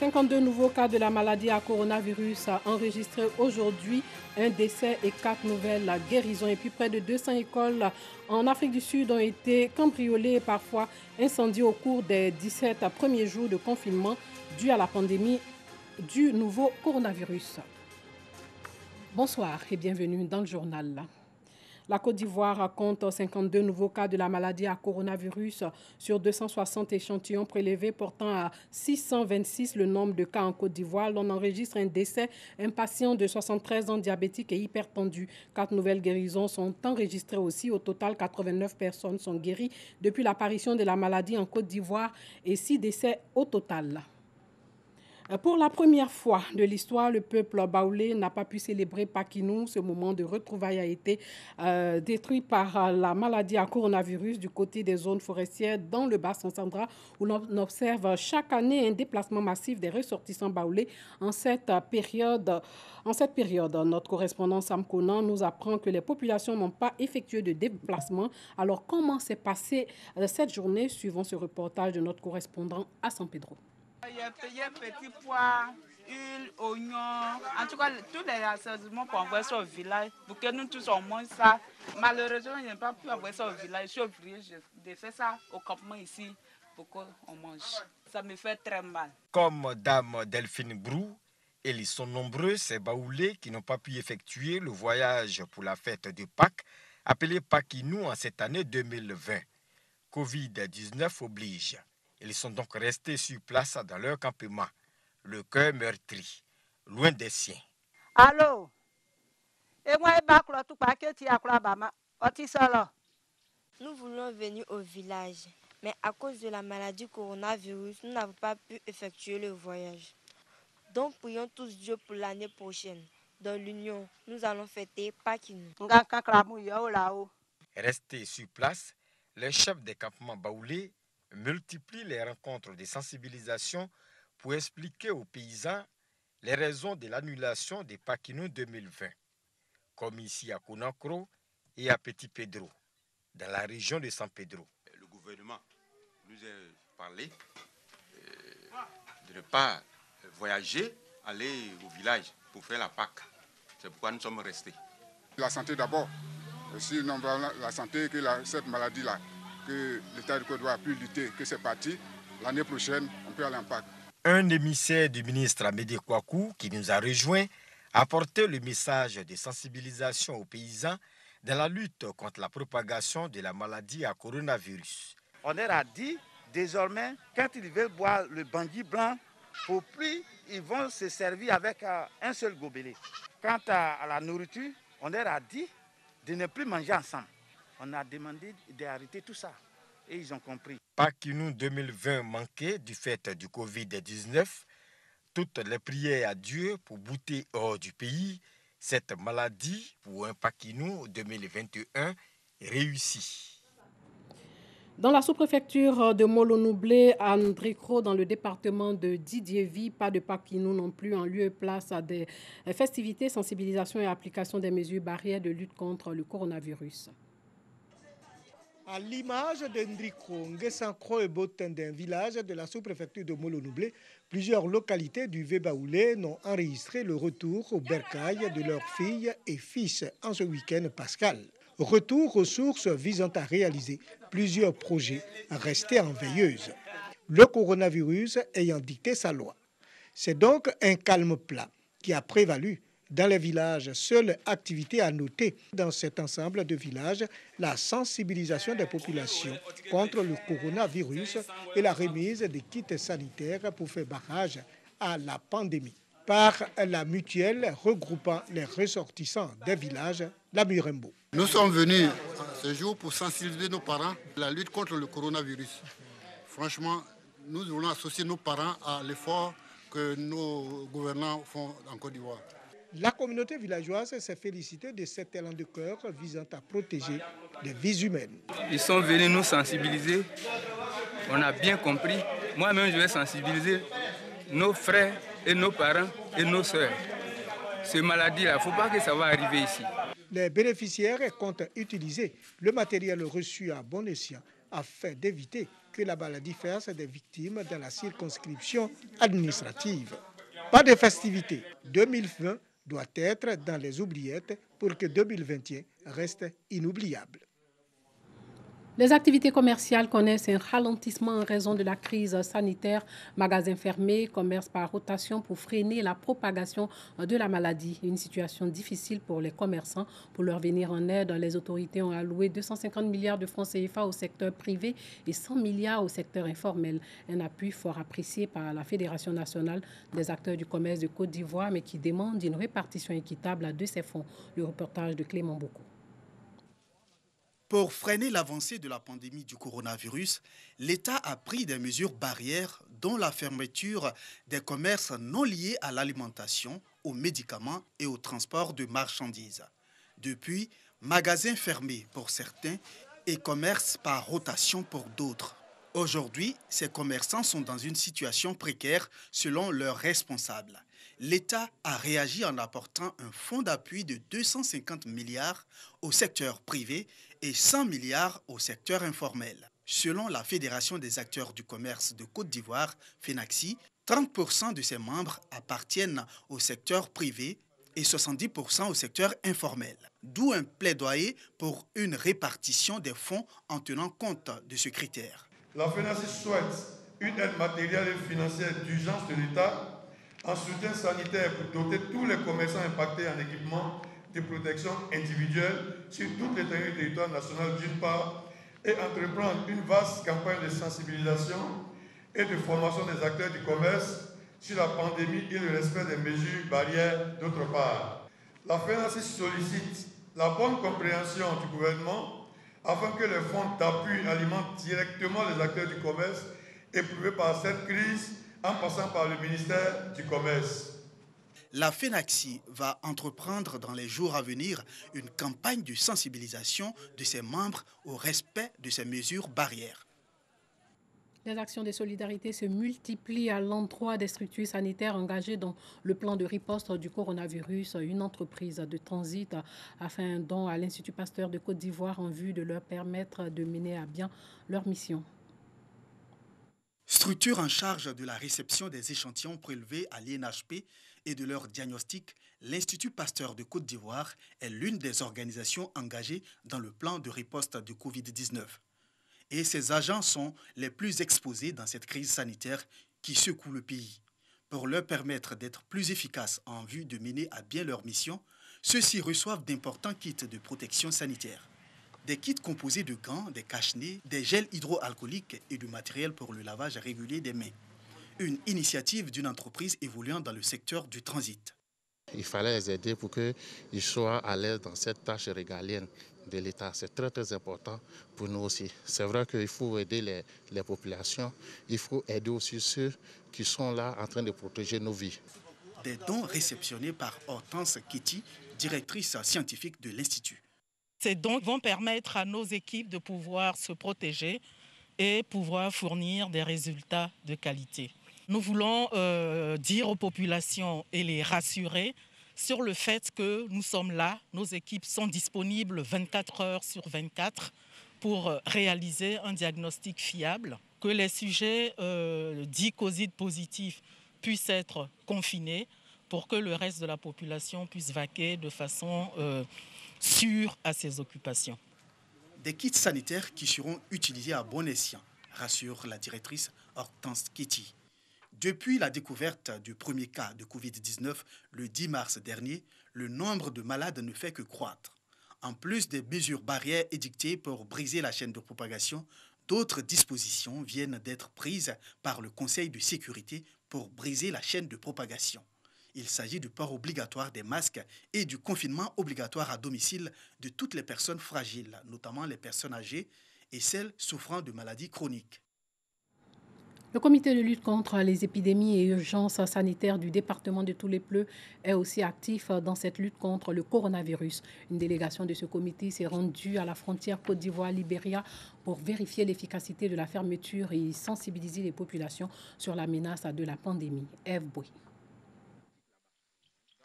52 nouveaux cas de la maladie à coronavirus enregistrés aujourd'hui, un décès et 4 nouvelles guérisons. Et puis près de 200 écoles en Afrique du Sud ont été cambriolées et parfois incendiées au cours des 17 premiers jours de confinement dû à la pandémie du nouveau coronavirus. Bonsoir et bienvenue dans le journal. La Côte d'Ivoire compte 52 nouveaux cas de la maladie à coronavirus sur 260 échantillons prélevés, portant à 626 le nombre de cas en Côte d'Ivoire. L'on enregistre un décès, un patient de 73 ans diabétique et hypertendu. 4 nouvelles guérisons sont enregistrées aussi. Au total, 89 personnes sont guéries depuis l'apparition de la maladie en Côte d'Ivoire et 6 décès au total. Pour la première fois de l'histoire, le peuple baoulé n'a pas pu célébrer Pakinou. Ce moment de retrouvailles a été détruit par la maladie à coronavirus du côté des zones forestières dans le bassin Sandra, où l'on observe chaque année un déplacement massif des ressortissants baoulés en cette période. Notre correspondant Sam Konan nous apprend que les populations n'ont pas effectué de déplacement. Alors, comment s'est passée cette journée? Suivons ce reportage de notre correspondant à San Pedro. Il y a petits pois, huile, oignons, en tout cas tous les assaisonnements qu'on envoie sur le village pour que nous tous on mange ça. Malheureusement, je n'ai pas pu envoyer ça au village. Je suis obligée de faire ça au campement ici pour qu'on mange. Ça me fait très mal. Comme Dame Delphine Brou, ils sont nombreux, ces baoulés qui n'ont pas pu effectuer le voyage pour la fête de Pâques, appelée Pakinou en cette année 2020. Covid-19 oblige. Ils sont donc restés sur place dans leur campement, le cœur meurtri, loin des siens. Allô? Nous voulons venir au village, mais à cause de la maladie coronavirus, nous n'avons pas pu effectuer le voyage. Donc prions tous Dieu pour l'année prochaine. Dans l'union, nous allons fêter Pakinou. Restés sur place, les chefs des campements baoulés multiplient les rencontres de sensibilisation pour expliquer aux paysans les raisons de l'annulation des Pakinou 2020, comme ici à Conakry et à Petit Pedro, dans la région de San Pedro. Le gouvernement nous a parlé de ne pas voyager, aller au village pour faire la Pâque. C'est pourquoi nous sommes restés. La santé d'abord, si non la santé que cette maladie-là, que l'État de Côte d'Ivoire a pu lutter, que c'est parti, l'année prochaine, on peut aller en Pâques. Un émissaire du ministre Amédée Kouakou, qui nous a rejoints, a porté le message de sensibilisation aux paysans dans la lutte contre la propagation de la maladie à coronavirus. On leur a dit, désormais, quand ils veulent boire le bandit blanc, pour plus, ils vont se servir avec un seul gobelet. Quant à la nourriture, on leur a dit de ne plus manger ensemble. On a demandé d'arrêter tout ça et ils ont compris. Pakinou 2020 manquait du fait du Covid-19. Toutes les prières à Dieu pour bouter hors du pays cette maladie pour un Pakinou 2021 réussi. Dans la sous-préfecture de Molo-Noublé, à Ndrikro, dans le département de Didiévi, pas de Pakinou non plus en lieu et place à des festivités, sensibilisation et application des mesures barrières de lutte contre le coronavirus. À l'image de Ndrikro, Nguessankro et Boten, d'un village de la sous-préfecture de Molo-Noublé, plusieurs localités du Vébaoulé n'ont enregistré le retour au bercail de leurs filles et fils en ce week-end pascal. Retour aux sources visant à réaliser plusieurs projets restés en veilleuse. Le coronavirus ayant dicté sa loi. C'est donc un calme plat qui a prévalu dans les villages. Seule activité à noter dans cet ensemble de villages, la sensibilisation des populations contre le coronavirus et la remise des kits sanitaires pour faire barrage à la pandémie. Par la mutuelle regroupant les ressortissants des villages, la Murembo. Nous sommes venus ce jour pour sensibiliser nos parents à la lutte contre le coronavirus. Franchement, nous voulons associer nos parents à l'effort que nos gouvernants font en Côte d'Ivoire. La communauté villageoise s'est félicitée de cet élan de cœur visant à protéger les vies humaines. Ils sont venus nous sensibiliser. On a bien compris. Moi-même, je vais sensibiliser nos frères et nos parents et nos sœurs. Cette maladie-là, il ne faut pas que ça va arriver ici. Les bénéficiaires comptent utiliser le matériel reçu à bon escient afin d'éviter que la maladie fasse des victimes dans la circonscription administrative. Pas de festivités. 2020 doit être dans les oubliettes pour que 2021 reste inoubliable. Les activités commerciales connaissent un ralentissement en raison de la crise sanitaire. Magasins fermés, commerce par rotation pour freiner la propagation de la maladie. Une situation difficile pour les commerçants. Pour leur venir en aide, les autorités ont alloué 250 milliards de francs CFA au secteur privé et 100 milliards au secteur informel. Un appui fort apprécié par la Fédération nationale des acteurs du commerce de Côte d'Ivoire, mais qui demande une répartition équitable de ces fonds. Le reportage de Clément Boko. Pour freiner l'avancée de la pandémie du coronavirus, l'État a pris des mesures barrières dont la fermeture des commerces non liés à l'alimentation, aux médicaments et au transport de marchandises. Depuis, magasins fermés pour certains et commerces par rotation pour d'autres. Aujourd'hui, ces commerçants sont dans une situation précaire selon leurs responsables. L'État a réagi en apportant un fonds d'appui de 250 milliards au secteur privé et 100 milliards au secteur informel. Selon la Fédération des acteurs du commerce de Côte d'Ivoire, FENACSI, 30% de ses membres appartiennent au secteur privé et 70% au secteur informel. D'où un plaidoyer pour une répartition des fonds en tenant compte de ce critère. La FENACSI souhaite une aide matérielle et financière d'urgence de l'État en soutien sanitaire pour doter tous les commerçants impactés en équipement de protection individuelle sur toute l'étendue du territoire national d'une part et entreprendre une vaste campagne de sensibilisation et de formation des acteurs du commerce sur la pandémie et le respect des mesures barrières d'autre part. La FENACSI sollicite la bonne compréhension du gouvernement afin que les fonds d'appui alimentent directement les acteurs du commerce éprouvés par cette crise en passant par le ministère du Commerce. La FENACSI va entreprendre dans les jours à venir une campagne de sensibilisation de ses membres au respect de ces mesures barrières. Les actions de solidarité se multiplient à l'endroit des structures sanitaires engagées dans le plan de riposte du coronavirus. Une entreprise de transit a fait un don à l'Institut Pasteur de Côte d'Ivoire en vue de leur permettre de mener à bien leur mission. Structure en charge de la réception des échantillons prélevés à l'INHP et de leur diagnostic, l'Institut Pasteur de Côte d'Ivoire est l'une des organisations engagées dans le plan de riposte de Covid-19. Et ces agents sont les plus exposés dans cette crise sanitaire qui secoue le pays. Pour leur permettre d'être plus efficaces en vue de mener à bien leur mission, ceux-ci reçoivent d'importants kits de protection sanitaire. Des kits composés de gants, des cache-nez, des gels hydroalcooliques et du matériel pour le lavage régulier des mains. Une initiative d'une entreprise évoluant dans le secteur du transit. Il fallait les aider pour qu'ils soient à l'aise dans cette tâche régalienne de l'État. C'est très très important pour nous aussi. C'est vrai qu'il faut aider les populations, il faut aider aussi ceux qui sont là en train de protéger nos vies. Des dons réceptionnés par Hortense Kitty, directrice scientifique de l'Institut. Ces dons vont permettre à nos équipes de pouvoir se protéger et pouvoir fournir des résultats de qualité. Nous voulons dire aux populations et les rassurer sur le fait que nous sommes là, nos équipes sont disponibles 24 heures sur 24 pour réaliser un diagnostic fiable, que les sujets dits Covid positifs puissent être confinés pour que le reste de la population puisse vaquer de façon sûre à ses occupations. Des kits sanitaires qui seront utilisés à bon escient, rassure la directrice Hortense Kitty. Depuis la découverte du premier cas de Covid-19 le 10 mars dernier, le nombre de malades ne fait que croître. En plus des mesures barrières édictées pour briser la chaîne de propagation, d'autres dispositions viennent d'être prises par le Conseil de sécurité pour briser la chaîne de propagation. Il s'agit du port obligatoire des masques et du confinement obligatoire à domicile de toutes les personnes fragiles, notamment les personnes âgées et celles souffrant de maladies chroniques. Le comité de lutte contre les épidémies et urgences sanitaires du département de Toulepleu est aussi actif dans cette lutte contre le coronavirus. Une délégation de ce comité s'est rendue à la frontière Côte d'Ivoire-Libéria pour vérifier l'efficacité de la fermeture et sensibiliser les populations sur la menace de la pandémie. Ève Boy.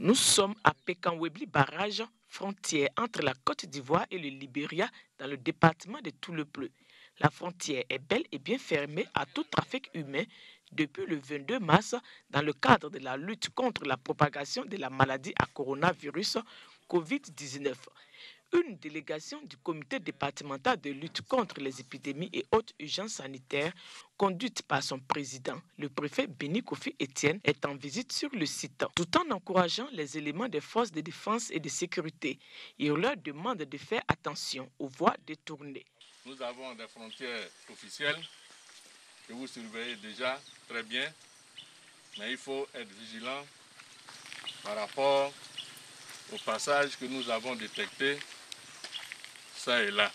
Nous sommes à Pékan-Webli, barrage frontière entre la Côte d'Ivoire et le Libéria dans le département de Toulepleu. La frontière est bel et bien fermée à tout trafic humain depuis le 22 mars dans le cadre de la lutte contre la propagation de la maladie à coronavirus COVID-19. Une délégation du comité départemental de lutte contre les épidémies et hautes urgences sanitaires, conduite par son président, le préfet Béni Kofi Etienne, est en visite sur le site. Tout en encourageant les éléments des forces de défense et de sécurité, il leur demande de faire attention aux voies détournées. Nous avons des frontières officielles que vous surveillez déjà très bien, mais il faut être vigilant par rapport au passage que nous avons détecté ça et là.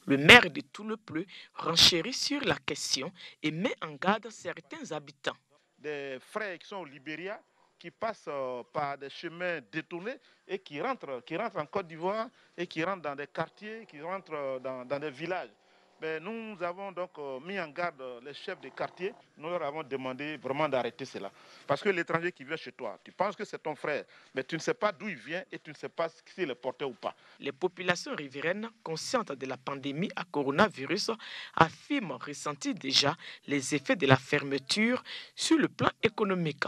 Le maire de Toulepleu renchérit sur la question et met en garde certains habitants. Des frères qui sont au Libéria, qui passent par des chemins détournés et qui rentrent en Côte d'Ivoire et qui rentrent dans des quartiers, qui rentrent dans des villages. Mais nous avons donc mis en garde les chefs des quartiers. Nous leur avons demandé vraiment d'arrêter cela. Parce que l'étranger qui vient chez toi, tu penses que c'est ton frère, mais tu ne sais pas d'où il vient et tu ne sais pas s'il est porté ou pas. Les populations riveraines, conscientes de la pandémie à coronavirus, affirment ressentir déjà les effets de la fermeture sur le plan économique.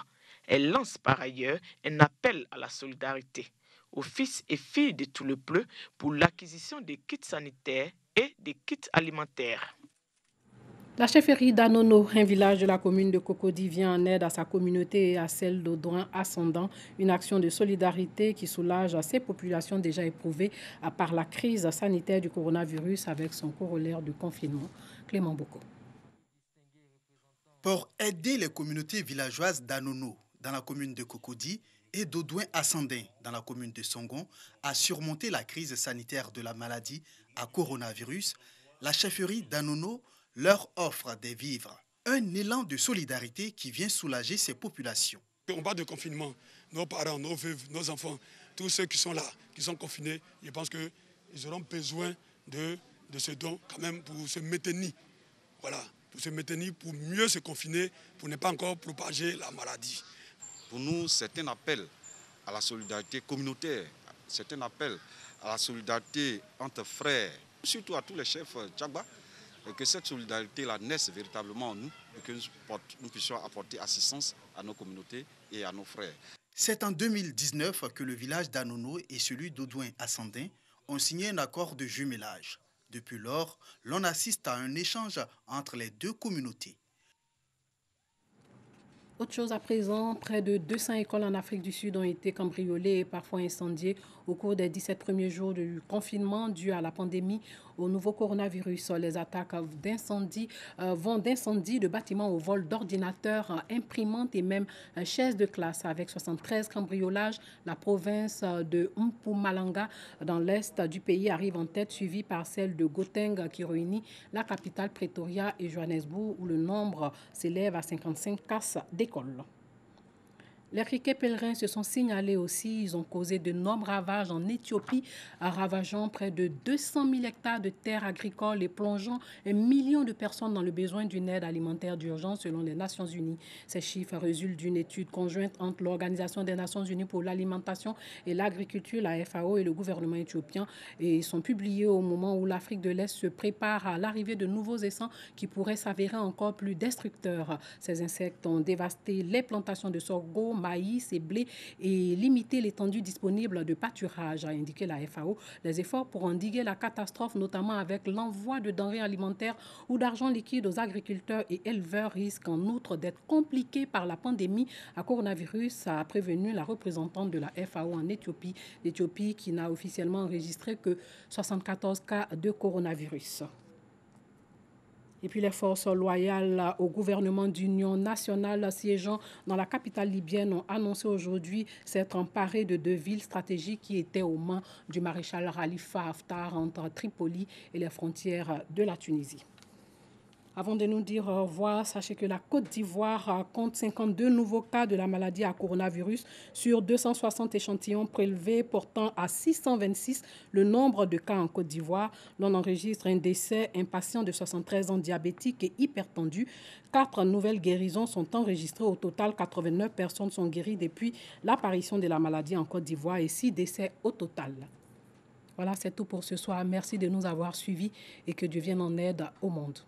Elles lancent par ailleurs un appel à la solidarité aux fils et filles de Toulepleu pour l'acquisition des kits sanitaires et des kits alimentaires. La chefferie d'Anono, un village de la commune de Cocody, vient en aide à sa communauté et à celle d'Audouin ascendant, une action de solidarité qui soulage ces populations déjà éprouvées par la crise sanitaire du coronavirus avec son corollaire du confinement. Clément Boko. Pour aider les communautés villageoises d'Anono, dans la commune de Cocody, et d'Audouin ascendant, dans la commune de Songon, à surmonter la crise sanitaire de la maladie à coronavirus, la chefferie d'Anono leur offre des vivres. Un élan de solidarité qui vient soulager ces populations. On parle de confinement. Nos parents, nos veuves, nos enfants, tous ceux qui sont là, qui sont confinés, je pense qu'ils auront besoin de ce don quand même pour se maintenir. Voilà, pour se maintenir, pour mieux se confiner, pour ne pas encore propager la maladie. Pour nous, c'est un appel à la solidarité communautaire, c'est un appel à la solidarité entre frères, surtout à tous les chefs Djagba, que cette solidarité-là naisse véritablement en nous et que nous puissions apporter assistance à nos communautés et à nos frères. C'est en 2019 que le village d'Anono et celui d'Audouin ascendant ont signé un accord de jumelage. Depuis lors, l'on assiste à un échange entre les deux communautés. Autre chose à présent, près de 200 écoles en Afrique du Sud ont été cambriolées et parfois incendiées au cours des 17 premiers jours du confinement dû à la pandémie au nouveau coronavirus. Les attaques vont d'incendie de bâtiments au vol d'ordinateurs, imprimantes et même chaises de classe. Avec 73 cambriolages, la province de Mpumalanga dans l'est du pays arrive en tête, suivie par celle de Gauteng qui réunit la capitale Pretoria et Johannesburg où le nombre s'élève à 55 casses d'école. Les criquets pèlerins se sont signalés aussi. Ils ont causé d'énormes ravages en Éthiopie, ravageant près de 200 000 hectares de terres agricoles et plongeant 1 million de personnes dans le besoin d'une aide alimentaire d'urgence selon les Nations Unies. Ces chiffres résultent d'une étude conjointe entre l'Organisation des Nations Unies pour l'alimentation et l'agriculture, la FAO, et le gouvernement éthiopien et sont publiés au moment où l'Afrique de l'Est se prépare à l'arrivée de nouveaux essaims qui pourraient s'avérer encore plus destructeurs. Ces insectes ont dévasté les plantations de sorgho, maïs et blé et limiter l'étendue disponible de pâturage, a indiqué la FAO. Les efforts pour endiguer la catastrophe, notamment avec l'envoi de denrées alimentaires ou d'argent liquide aux agriculteurs et éleveurs, risquent en outre d'être compliqués par la pandémie à coronavirus, a prévenu la représentante de la FAO en Éthiopie. L'Éthiopie qui n'a officiellement enregistré que 74 cas de coronavirus. Et puis les forces loyales au gouvernement d'union nationale siégeant dans la capitale libyenne ont annoncé aujourd'hui s'être emparées de 2 villes stratégiques qui étaient aux mains du maréchal Khalifa Haftar entre Tripoli et les frontières de la Tunisie. Avant de nous dire au revoir, sachez que la Côte d'Ivoire compte 52 nouveaux cas de la maladie à coronavirus sur 260 échantillons prélevés, portant à 626 le nombre de cas en Côte d'Ivoire. L'on enregistre un décès, un patient de 73 ans diabétique et hypertendu. 4 nouvelles guérisons sont enregistrées. Au total, 89 personnes sont guéries depuis l'apparition de la maladie en Côte d'Ivoire et 6 décès au total. Voilà, c'est tout pour ce soir. Merci de nous avoir suivis et que Dieu vienne en aide au monde.